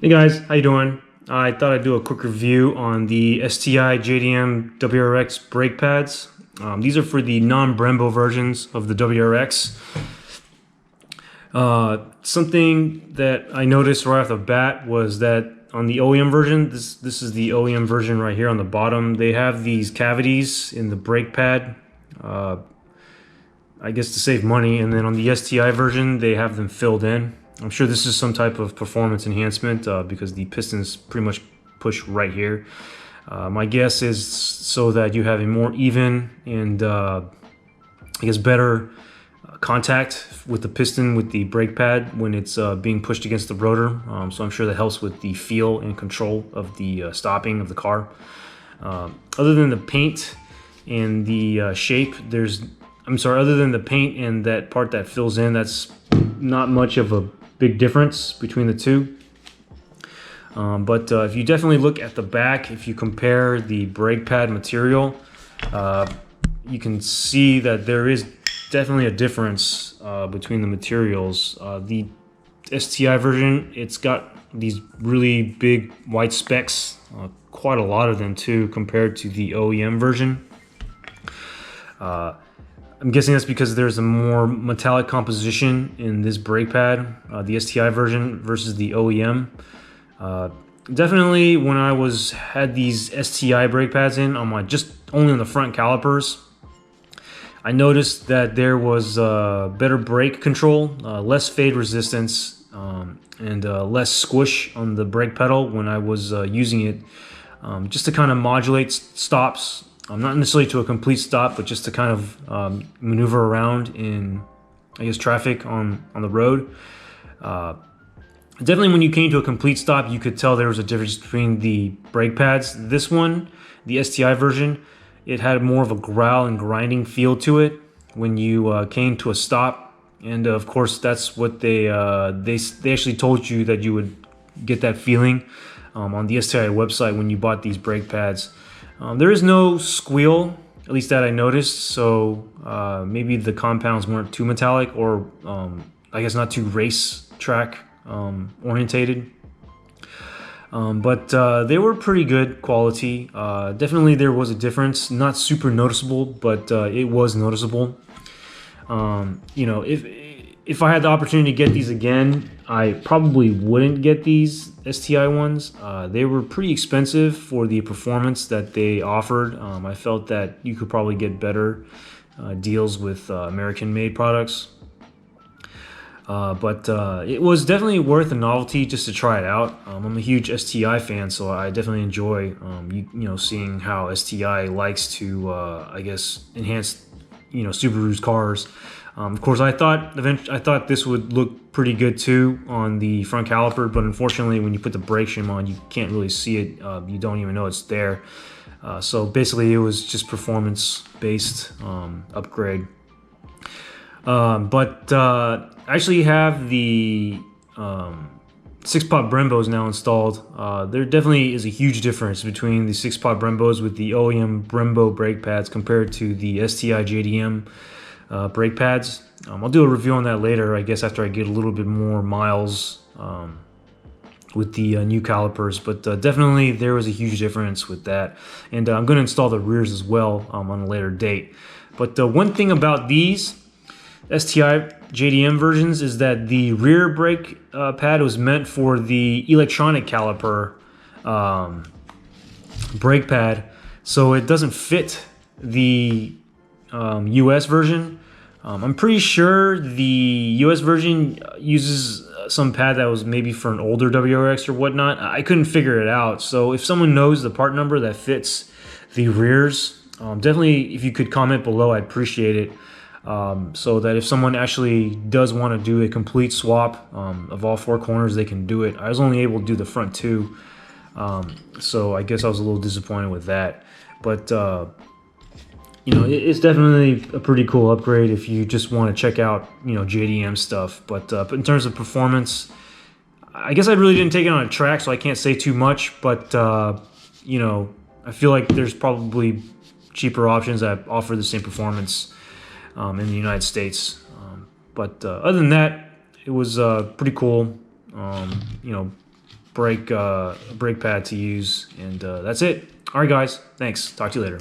Hey guys, how you doing? I thought I'd do a quick review on the STI JDM WRX brake pads. These are for the non-Brembo versions of the WRX. Something that I noticed right off the bat was that on the OEM version, this is the OEM version right here on the bottom, they have these cavities in the brake pad, I guess to save money, and then on the STI version, they have them filled in. I'm sure this is some type of performance enhancement because the pistons pretty much push right here. My guess is so that you have a more even and I guess better contact with the piston with the brake pad when it's being pushed against the rotor. So I'm sure that helps with the feel and control of the stopping of the car. Other than the paint and the shape, other than the paint and that part that fills in, that's not much of a big difference between the two. But if you definitely look at the back, if you compare the brake pad material, you can see that there is definitely a difference between the materials. The STI version, it's got these really big white specks, quite a lot of them too, compared to the OEM version. I'm guessing that's because there's a more metallic composition in this brake pad, the STI version versus the OEM. Definitely when I had these STI brake pads in on just only on the front calipers, I noticed that there was better brake control, less fade resistance, and less squish on the brake pedal when I was using it, just to kind of modulate stops. Not necessarily to a complete stop, but just to kind of maneuver around in, I guess, traffic on the road. Definitely when you came to a complete stop, you could tell there was a difference between the brake pads. This one, the STI version, it had more of a growl and grinding feel to it when you came to a stop. And of course, that's what they actually told you that you would get that feeling on the STI website when you bought these brake pads. There is no squeal, at least that I noticed, so maybe the compounds weren't too metallic or I guess not too race track orientated. But they were pretty good quality. Definitely there was a difference, not super noticeable, but it was noticeable. You know, if I had the opportunity to get these again, I probably wouldn't get these STI ones. They were pretty expensive for the performance that they offered. I felt that you could probably get better deals with American-made products. But it was definitely worth a novelty just to try it out. I'm a huge STI fan, so I definitely enjoy you know, seeing how STI likes to I guess enhance, you know, Subaru's cars. Of course, I thought this would look pretty good too on the front caliper, but unfortunately, when you put the brake shim on, you can't really see it. You don't even know it's there. So basically, it was just performance-based upgrade. But I actually have the 6-pot Brembos now installed. There definitely is a huge difference between the 6-pot Brembos with the OEM Brembo brake pads compared to the STI JDM brake pads. I'll do a review on that later, I guess, after I get a little bit more miles with the new calipers, but definitely there was a huge difference with that. And I'm going to install the rears as well on a later date. But one thing about these STI JDM versions is that the rear brake pad was meant for the electronic caliper brake pad, so it doesn't fit the US version. I'm pretty sure the US version uses some pad that was maybe for an older WRX or whatnot. I couldn't figure it out, so if someone knows the part number that fits the rears, definitely if you could comment below, I'd appreciate it. So that if someone actually does want to do a complete swap of all 4 corners, they can do it. I was only able to do the front 2, so I guess I was a little disappointed with that. But you know, it's definitely a pretty cool upgrade if you just want to check out, you know, JDM stuff. But in terms of performance, I guess I really didn't take it on a track, so I can't say too much. But you know, I feel like there's probably cheaper options that offer the same performance in the United States. But other than that, it was pretty cool. You know, brake pad to use, and that's it. All right, guys. Thanks. Talk to you later.